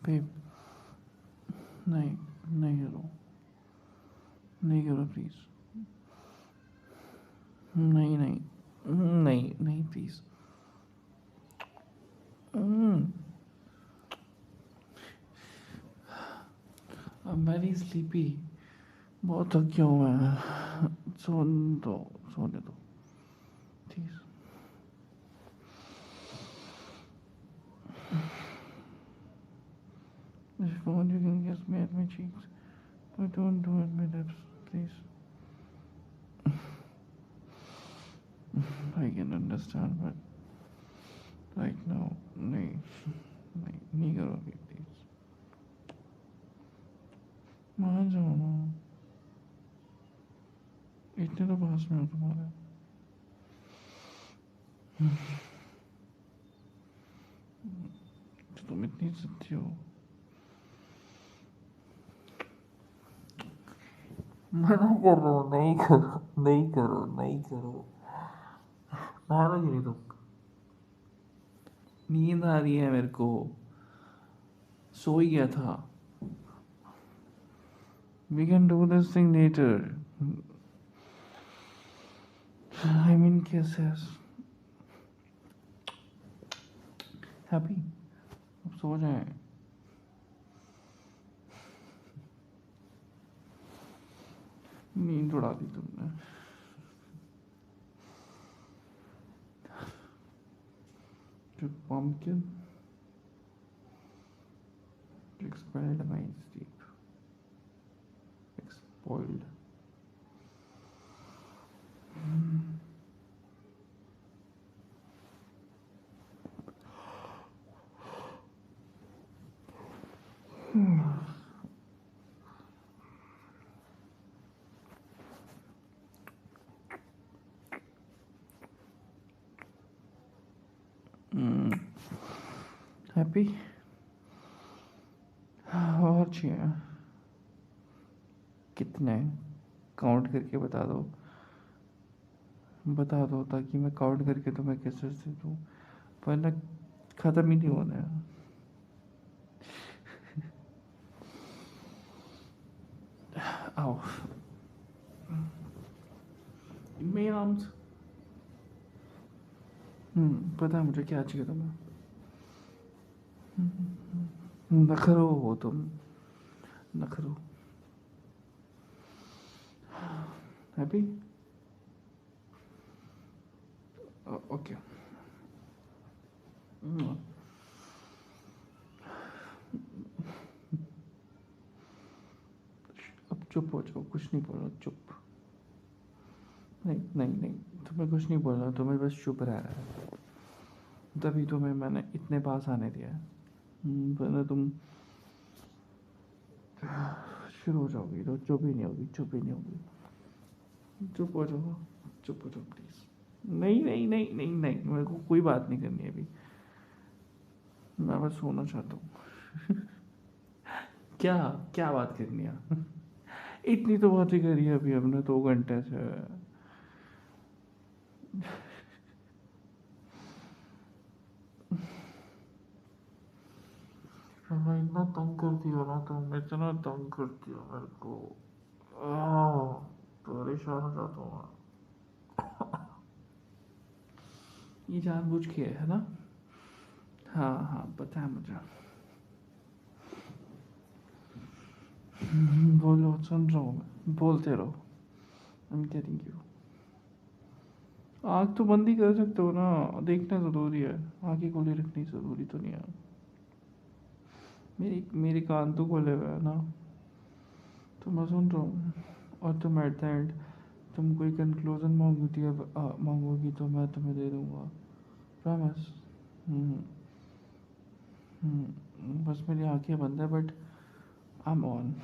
Babe, नहीं, नहीं करो, नहीं करो प्लीज़, नहीं नहीं, नहीं नहीं please. I am very sleepy, बहुत थक गया हूँ मैं। दो, सोने दो please. If you want, you can kiss me at my cheeks, but don't do it at my lips, please. I can understand, but right now, नहीं, नहीं, नहीं करोगी प्लीज। मान जाओ ना, इतने तो पास में हो तुम्हारे। तो तुम इतनी जिद्दी हो। मना कर रहा हूँ, नहीं करो, नहीं करो, नहीं करो। नाराज नहीं तुम। नींद आ रही है मेरे को, सो ही गया था। We can do this thing later. I mean kisses. Happy? अब सो जाए। नींद उड़ा दी तुमने। You pumpkin expelled my sleep. Spoiled. Happy? और चाहिए? कितने? काउंट करके बता दो ताकि मैं काउंट करके तुम्हें कैसे दे दूँ, वरना ख़त्म ही नहीं होना है। आओ, मेरे आर्म्स। पता है मुझे क्या चाहिए तुम्हें। नखरो हो तुम, नखरो। हैप्पी? ओके। अब चुप हो जाओ, कुछ नहीं बोलो, चुप। नहीं नहीं नहीं, तुम्हें कुछ नहीं बोलना, तुम्हें बस चुप रहना है। तभी तुम्हें मैंने इतने पास आने दिया है, वरना तुम शुरू हो जाओगी तो चुप ही नहीं होगी, चुप ही नहीं होगी। चुप हो जाओ, चुप हो जाओ प्लीज़। नहीं नहीं नहीं नहीं नहीं, मेरे को कोई बात नहीं करनी है अभी, मैं बस सोना चाहता हूँ। क्या, क्या बात करनी है? इतनी तो बात ही करी है अभी हमने 2 घंटे से। मैं इतना तंग कर दिया ना, तुम इतना तंग कर दिया मेरे को। आह, परेशान हो जाता हूँ मैं। ये जानबूझ के है ना? हाँ हाँ, पता है मुझे। बोलो, सुन रहा हूँ मैं, बोलते रहो। I am getting you. आँख तो बंद ही कर सकते हो ना, देखना ज़रूरी है। आँखें खुली रखनी ज़रूरी तो नहीं है। मेरे कान तो खोले हुए है ना, तो मैं सुन रहा हूँ। और तुम एट द एंड तुम कोई कंक्लूजन मांगोगी तो मैं तुम्हें दे दूँगा, प्रॉमिस। हम्म बस मेरी आंखें बंद है, बट आई एम ऑन।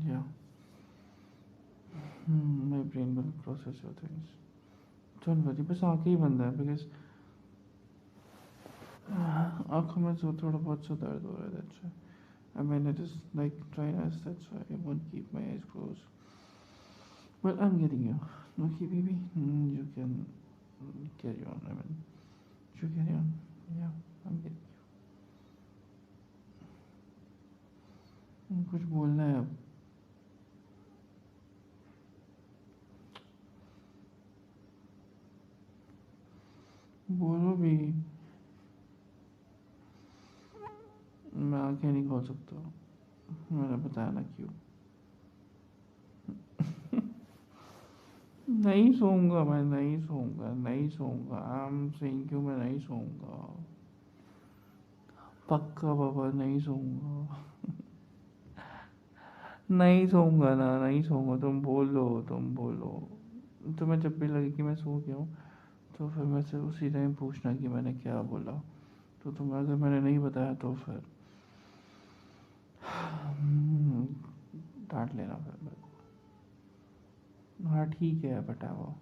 या my brain will process your things. Don't worry, बस आंखें ही बंद है, बिकॉज आँखों में जो थोड़ा बहुत सा दर्द हो रहा है, that's why. I mean, it is like dryness, that's why I won't keep my eyes closed. But I'm getting you. Okay, baby, you can carry on. I mean, you carry on. Yeah, I'm getting you. कुछ बोलना है अब? बोलो भी। मैं आंखें नहीं खोल सकता, मैंने बताया ना क्यों। नहीं सोऊंगा, मैं नहीं सोऊंगा, नहीं सोऊंगा। आई एम सेइंग क्यों मैं नहीं सोऊंगा। पक्का बाबा नहीं सोऊंगा। नहीं सोऊंगा ना, नहीं सोऊंगा। तुम बोलो। तुम्हें जब भी लगे कि मैं सो गया हूँ तो फिर मैं से उसी टाइम पूछना कि मैंने क्या बोला। तो तुम्हें अगर मैंने नहीं बताया तो फिर डांट लेना फिर मेरे को। हाँ ठीक है, बताओ।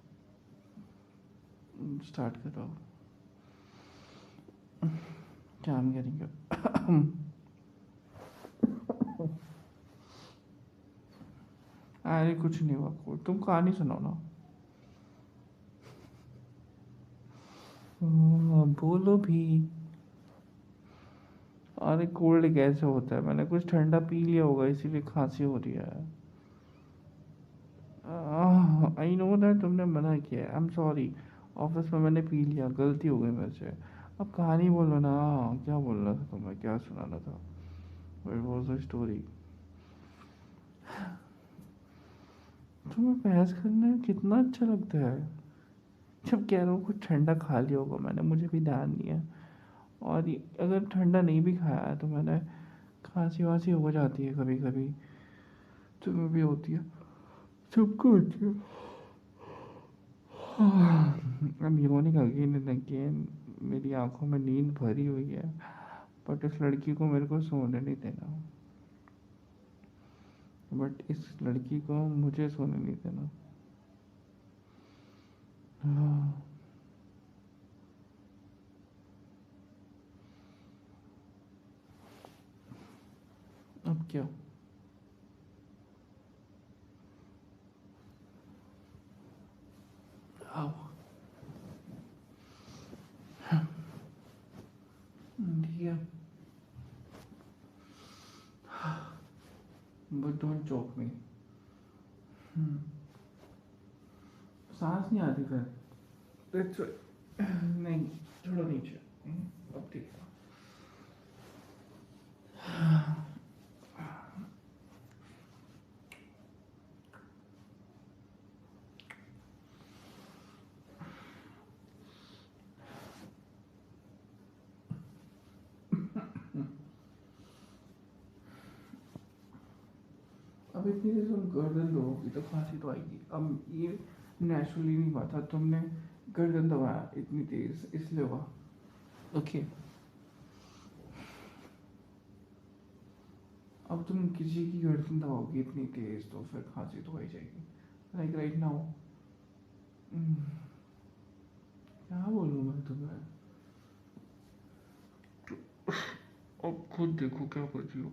स्टार्ट करो। क्या हम करेंगे? अरे कुछ नहीं हुआ, तुम कहानी सुनाओ ना। बोलो भी। अरे कोल्ड कैसे होता है? मैंने कुछ ठंडा पी लिया होगा इसीलिए खांसी हो रही है। आई नो दैट तुमने मना किया है, आई एम सॉरी। ऑफिस में मैंने पी लिया, गलती हो गई मेरे से। अब कहानी बोलो ना। क्या बोलना था तुम्हें, क्या सुनाना था? What was the story? तुम्हें बहस करने में कितना अच्छा लगता है। जब कह रहा हूँ कुछ ठंडा खा लिया होगा मैंने, मुझे भी ध्यान नहीं है। और अगर ठंडा नहीं भी खाया है तो मैंने, खांसी वासी हो जाती है कभी कभी। तुम्हें भी होती है, सबको होती है। I'm yawning again and again। मेरी आंखों में नींद भरी हुई है, बट इस लड़की को मेरे को सोने नहीं देना। बट इस लड़की को मुझे सोने नहीं देना। हाँ, अब क्या? आओ। ठीक है, बट डोंट चोक मी। सांस नहीं आती फिर। That's right। नहीं, छोड़ो नीचे। अब ठीक है। अब इतनी देर तुम गर्दन दबाओगी तो खांसी तो आएगी। अब ये नेचुरली नहीं हुआ था, तुमने गर्दन दबाया इतनी तेज इसलिए हुआ। ओके। अब तुम किसी की गर्दन दबाओगी इतनी तेज तो फिर खांसी तो आ ही जाएगी। Like right now. क्या बोलूँ मैं तुम्हें? अब खुद देखो क्या कर रही हो।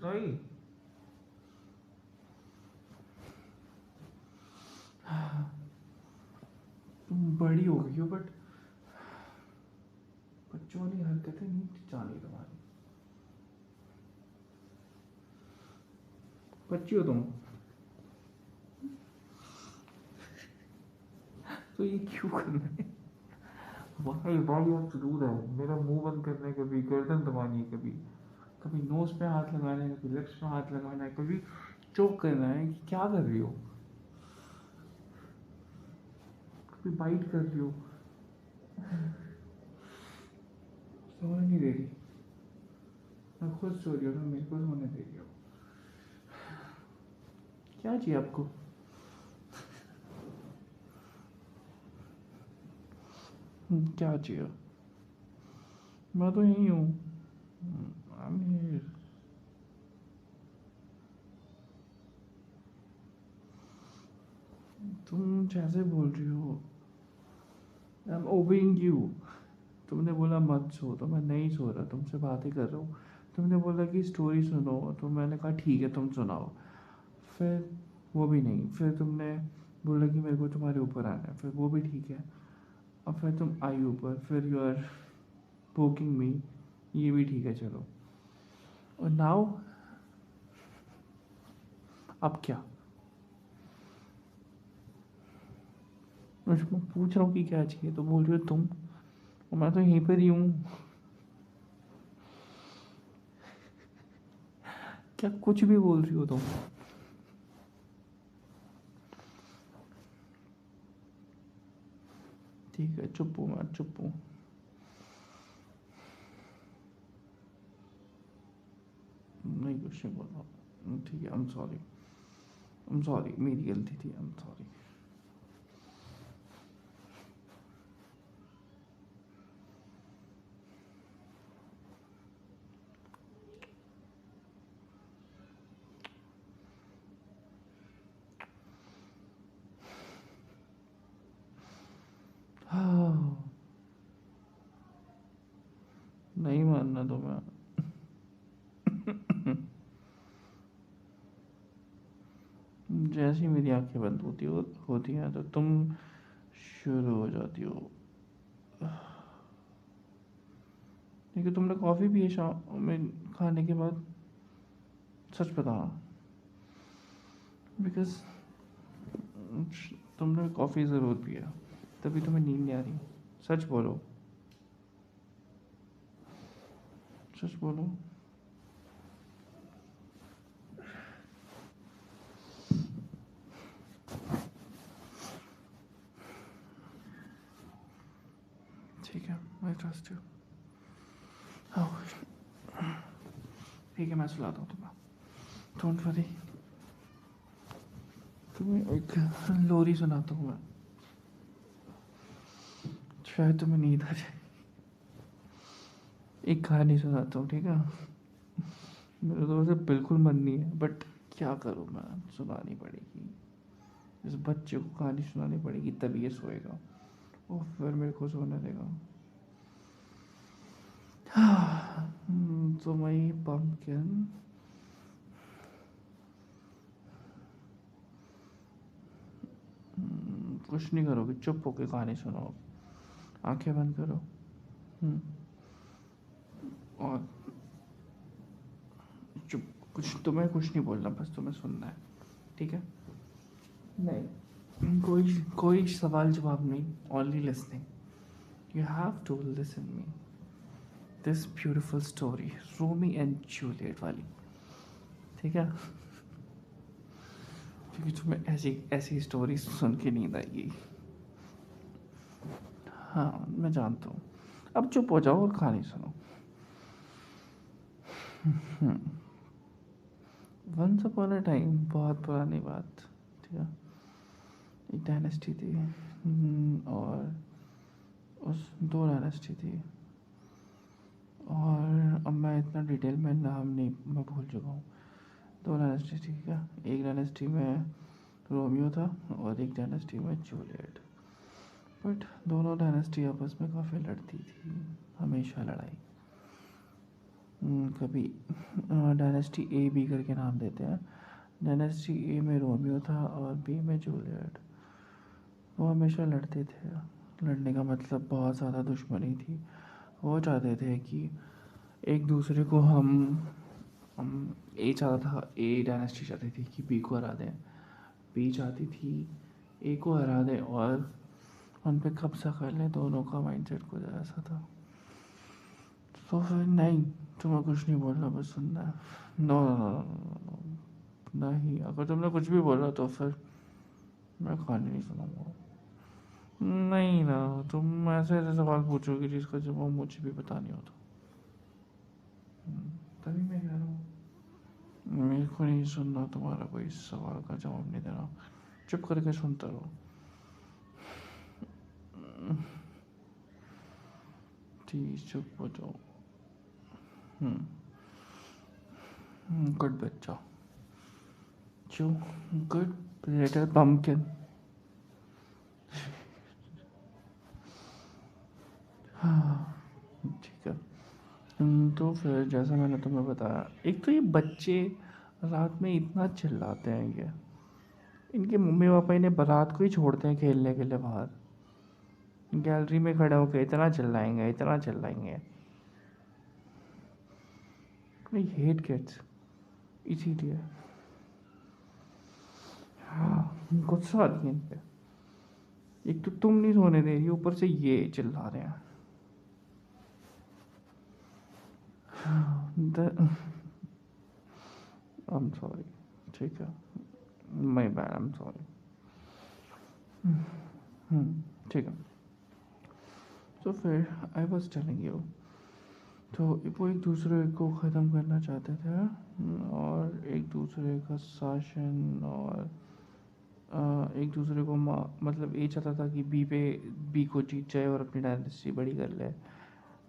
सही। तुम बड़ी हो गई हो बट बच्चों वाली हरकतें नहीं जानी तुम्हारी। बच्ची हो तुम। तो ये क्यों करना है? Why why have to do that? मेरा मुंह बंद करना है कभी, गर्दन दबानी है कभी, कभी नोज पे हाथ लगाना है, कभी लिप्स पे हाथ लगाना है, कभी चोक करना है। कि क्या कर रही हो? कभी बाइट कर रही हो। सोने नहीं दे रही। मैं खुद सो रही हूँ, तुम मेरे को सोने दे रही हो। क्या चाहिए आपको? क्या चाहिए? मैं तो यहीं हूँ। I am here. तुम जैसे बोल रही हो, आई एम ओबेइंग यू। तुमने बोला मत सो तो मैं नहीं सो रहा, तुमसे बात ही कर रहा हूँ। तुमने बोला कि स्टोरी सुनो तो मैंने कहा ठीक है तुम सुनाओ। फिर वो भी नहीं, फिर तुमने बोला कि मेरे को तुम्हारे ऊपर आना है, फिर वो भी ठीक है। अब फिर तुम आई ऊपर, फिर यू आर पोकिंग मी। ये भी ठीक है चलो। और नाउ अब क्या? मैं पूछ रहा हूँ कि क्या चाहिए तो बोल रही हो तुम, और मैं तो यहीं पर ही हूँ। क्या कुछ भी बोल रही हो तुम? ठीक है चुप हूँ, मैं चुप हूँ। नहीं कुछ नहीं बोल रहा हूँ। ठीक है, आई एम सॉरी, मेरी गलती थी, आई एम सॉरी। नहीं मानना तो मैं जैसे ही मेरी आंखें बंद होती हैं तो तुम शुरू हो जाती हो। देखिए तुमने कॉफ़ी पी है शाम में खाने के बाद? सच बताना, बिकॉज तुमने कॉफ़ी ज़रूर पिया, तभी तुम्हें नींद नहीं आ रही। सच बोलो, सच बोलो। ठीक है, मैं ट्रस्ट यू। ठीक है, मैं सुलाता हूँ तुम्हें, डोंट वरी। तुम्हें एक लोरी सुनाता हूँ मैं, शायद तुम्हें नींद आ जाए। एक कहानी सुनाता हूँ, ठीक है? मेरा तो वैसे बिल्कुल मन नहीं है, बट क्या करूँ मैं, सुनानी पड़ेगी। इस बच्चे को कहानी सुनानी पड़ेगी तभी ये सोएगा और फिर मेरे को सोने देगा। तो माई पम्पकिन, कुछ नहीं करोगे, चुप होके कहानी सुनाओ, आंखें बंद करो। हम्म, और चुप, कुछ तुम्हें कुछ नहीं बोलना, बस तुम्हें सुनना है, ठीक है? नहीं, कोई सवाल जवाब नहीं, only listening. You have to listen me this beautiful story, Romeo and Juliet वाली, ठीक है? क्योंकि तुम्हें ऐसी ऐसी स्टोरी सुन के नींद आएगी। हाँ मैं जानता हूँ, अब चुप हो जाओ और कहानी सुनो। वंस अपॉन अ टाइम, बहुत पुरानी बात, ठीक है? एक डायनेस्टी थी, और उस दो डायनेस्टी थी, और अब मैं इतना डिटेल में नाम नहीं, मैं भूल चुका हूँ। दो डायनेस्टी, ठीक है? एक डायनेस्टी में रोमियो था और एक डायनेस्टी में जूलियट। बट दोनों डायनेस्टी आपस में काफ़ी लड़ती थी, हमेशा लड़ाई। कभी डायनेस्टी ए बी करके नाम देते हैं। डायनेस्टी ए में रोमियो था और बी में जूलियट। वो हमेशा लड़ते थे। लड़ने का मतलब बहुत ज़्यादा दुश्मनी थी। वो चाहते थे कि एक दूसरे को हम ए चाहता था, ए डायनेस्टी चाहती थी कि बी को हरा दें, बी चाहती थी ए को हरा दें और उन पे कब्जा कर लें। दोनों का माइंडसेट कुछ ऐसा था। तो फिर नहीं, तुम्हें कुछ नहीं बोलना, बस सुनना है। नो नो नो नो, नहीं, अगर तुमने कुछ भी बोला तो फिर मैं कहानी नहीं सुनाऊंगा। नहीं ना, तुम ऐसे ऐसे सवाल पूछोगे जिसका जवाब मुझे भी पता नहीं होता। तभी मैं कह रहा हूँ, मेरे को नहीं सुनना तुम्हारा कोई सवाल का जवाब नहीं देना, चुप करके सुनता रहो। ठीक, चुप हो जाओ। गुड बच्चा, चू, गुड लिटिल पम्पकिन। ठीक है। तो फिर जैसा मैंने तुम्हें बताया, एक तो ये बच्चे रात में इतना चिल्लाते हैं, ये इनके मम्मी पापा इन्हें बारात को ही छोड़ते हैं खेलने के लिए बाहर, गैलरी में खड़े होकर इतना चिल्लाएंगे, इतना चिल्लाएंगे। आई हेट किड्स, इसीलिए हाँ गुस्सा आती है इन पे। एक तो तुम नहीं सोने दे रही, ऊपर से ये चिल्ला रहे हैं। आई एम सॉरी, ठीक है, my bad, I am sorry. ठीक है। तो फिर आई वॉज टेलिंग यू, तो वो एक दूसरे को ख़त्म करना चाहते थे, और एक दूसरे का शासन, और एक दूसरे को मतलब ये चाहता था कि बी को जीत जाए और अपनी डायनेस्टी बड़ी कर ले।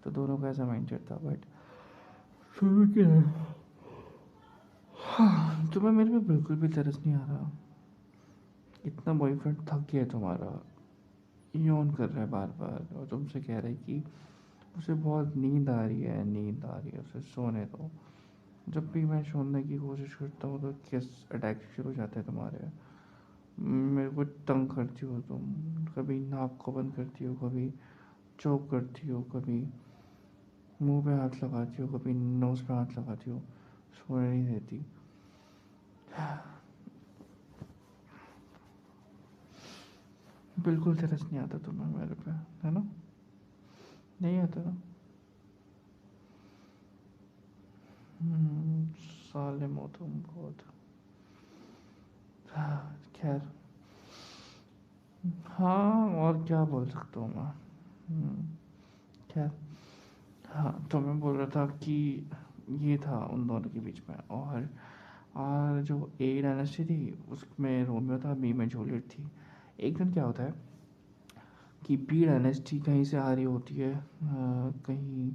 तो दोनों का ऐसा माइंडसेट था। बट फिर क्या है, तुम्हें मेरे पे बिल्कुल भी तरस नहीं आ रहा? इतना बॉयफ्रेंड थक गया है तुम्हारा, यौन कर रहा है बार बार, और तुमसे कह रहा है कि उसे बहुत नींद आ रही है, नींद आ रही है, उसे सोने दो। जब भी मैं सोने की कोशिश करता हूँ तो किस अटैक शुरू हो जाते हैं तुम्हारे। मेरे को तंग करती हो तुम, कभी नाक को बंद करती हो, कभी चोक करती हो, कभी मुंह पे हाथ लगाती हो, कभी नोज पे हाथ लगाती हो, सोने नहीं देती। बिल्कुल तरस नहीं आता तुम्हें मेरे पे, है ना? नहीं आता ना? साले मो तुम बहुत। खैर, हाँ और क्या बोल सकता हूँ मैं। खैर, हाँ तो मैं बोल रहा था कि ये था उन दोनों के बीच में। और जो ए डायनेस्टी थी उसमें रोमियो था, बी में जूलियट थी। एक दिन क्या होता है कि बी डायनेस्टी कहीं से आ रही होती है, कहीं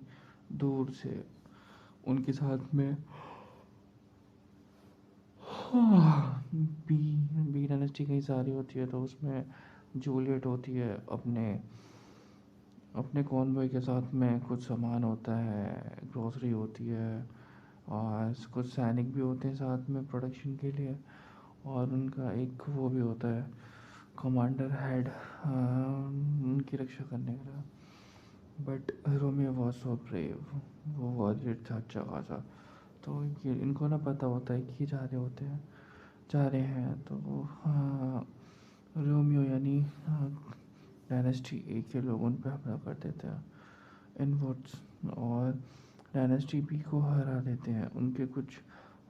दूर से, उनके साथ में बी बी डायनेस्टी कहीं से आ रही होती है, तो उसमें जूलियट होती है अपने अपने कॉन्वॉय के साथ में। कुछ सामान होता है, ग्रोसरी होती है, और कुछ सैनिक भी होते हैं साथ में प्रोडक्शन के लिए, और उनका एक वो भी होता है कमांडर हेड, उनकी रक्षा करने के लिए। But Romeo was so brave, वो वॉरियर था अच्छा खासा। तो ये इनको ना पता होता है कि जा रहे हैं, तो रोमियो यानी डायनेस्टी ए के लोग उन पर हमला कर देते हैं इन वुड्स, और डायनेस्टी बी को हरा देते हैं, उनके कुछ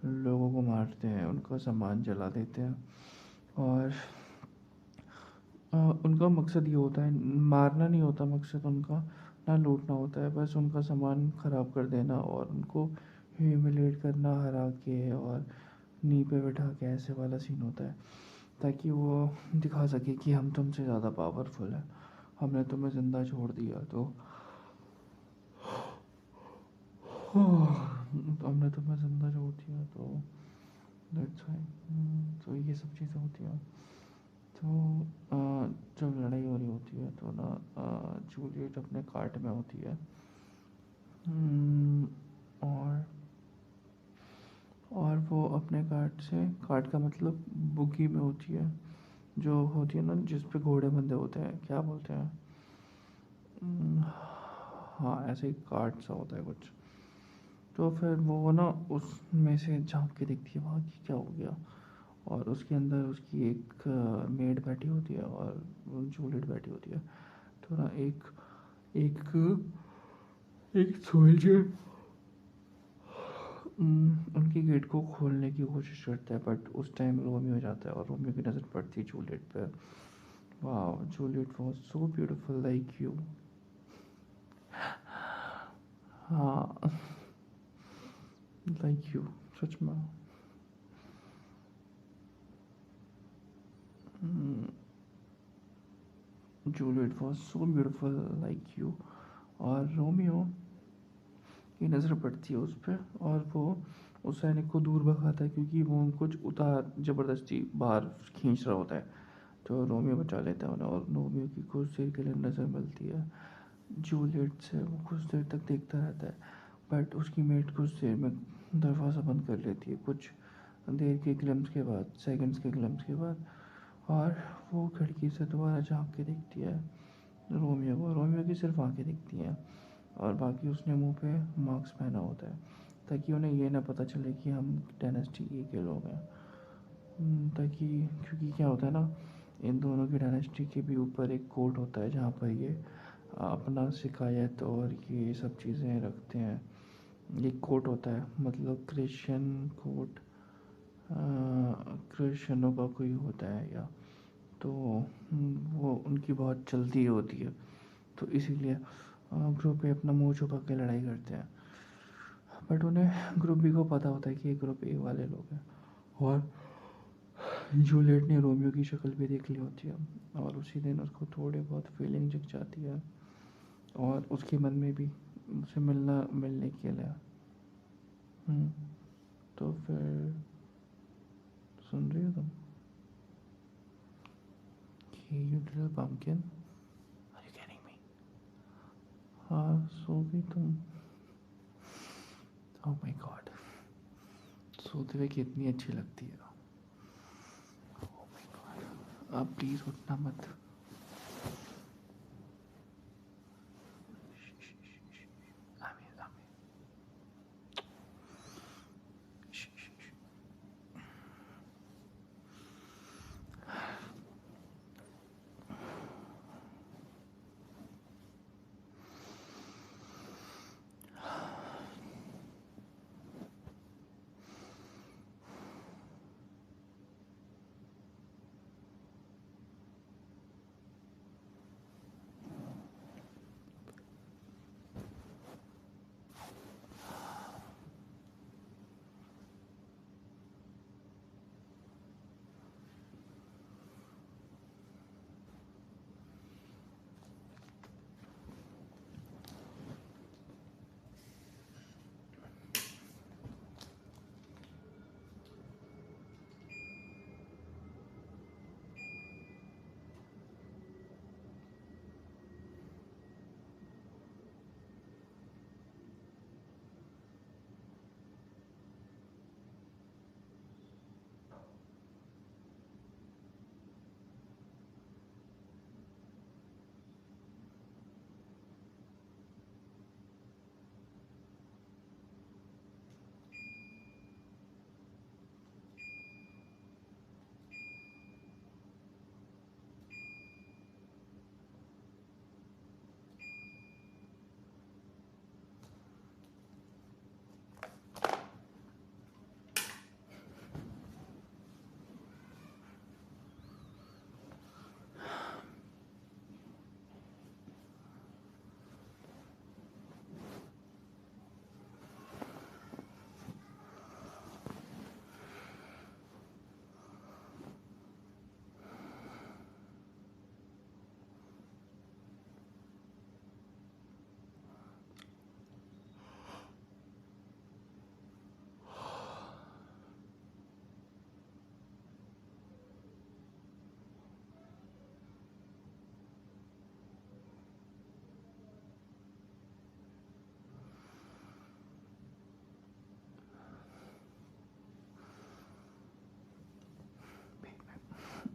लोगों को मारते हैं, उनका सामान जला देते हैं। और उनका मकसद ये होता है, मारना नहीं होता मकसद उनका, ना लूटना होता है, बस उनका सामान ख़राब कर देना और उनको ह्यूमिलेट करना, हरा के और नी पे बैठा के, ऐसे वाला सीन होता है, ताकि वो दिखा सके कि हम तुमसे ज़्यादा पावरफुल हैं, हमने तुम्हें ज़िंदा छोड़ दिया तो हमने तुम्हें ज़िंदा छोड़ दिया तो दैट्स वाई। तो ये सब चीज़ें होती हैं। तो जब लड़ाई हो रही होती है तो ना जूलियट अपने कार्ट में होती है, और वो अपने कार्ट का मतलब बुगी में होती है, जो होती है ना जिस पे घोड़े बंधे होते हैं, क्या बोलते हैं, हाँ ऐसे ही कार्ट सा होता है कुछ। तो फिर वो ना उसमें से झांक के देखती है वहाँ की क्या हो गया, और उसके अंदर उसकी एक मेड बैठी होती है और जूलियट बैठी होती है। तो ना एक एक एक सोल्जर उनके गेट को खोलने की कोशिश करता है, बट उस टाइम रोमियो हो जाता है और रोमियो की नज़र पड़ती है जूलियट पे। वाह, Juliet was so beautiful like you. हाँ, लाइक यू, सच में। Juliet was so beautiful like you. और रोमियो की नज़र पड़ती है उस पर, और वो उस सैनिक को दूर भगाता है क्योंकि वो कुछ उतार ज़बरदस्ती बाहर खींच रहा होता है। तो रोमियो बचा लेता है उन्हें, और रोमियो की कुछ देर के लिए नज़र मिलती है जूलियट से। वो कुछ देर तक देखता रहता है, बट उसकी मेट कुछ देर में दरवाज़ा बंद कर लेती है, कुछ देर के ग्लिम्स के बाद, सेकंड्स के ग्लिम्स के बाद। और वो खिड़की से दोबारा झांक के देखती है रोमियो की सिर्फ आंखें दिखती हैं, और बाकी उसने मुंह पे मास्क पहना होता है, ताकि उन्हें ये ना पता चले कि हम डायनेस्टी ए के लोग हैं। ताकि क्योंकि क्या होता है ना, इन दोनों की डायनेस्टी के भी ऊपर एक कोर्ट होता है जहाँ पर ये अपना शिकायत और ये सब चीज़ें रखते हैं। एक कोर्ट होता है, मतलब क्रिश्चियन कोर्ट, क्रिश्चियनों का कोई होता है या तो वो उनकी बहुत जल्दी होती है, तो इसीलिए ग्रुप ए अपना मुंह छुपा के लड़ाई करते हैं। बट उन्हें ग्रुप बी को पता होता है कि ये ग्रुप ए वाले लोग हैं, और जूलियट ने रोमियो की शक्ल भी देख ली होती है, और उसी दिन उसको थोड़ी बहुत फीलिंग जग जाती है, और उसके मन में भी उसे मिलने के लिए। हम्म, तो फिर सुन रही हो तुम? कि you little pumpkin, are you getting me? हाँ, सो गई तुम? ओह माय गॉड, सोते हुए कितनी अच्छी लगती है। ओह माय गॉड, आप प्लीज़ उठना मत। आमिर,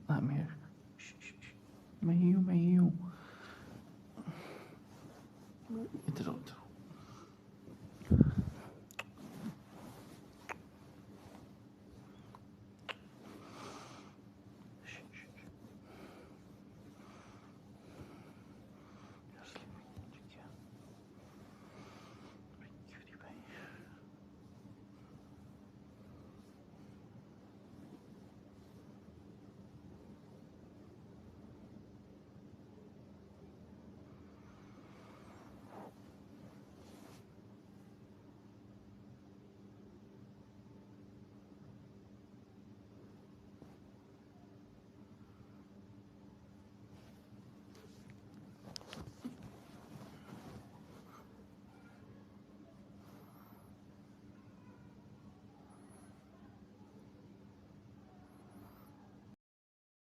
आमिर, आमिर, मैं ही हूँ, मैं ही हूँ।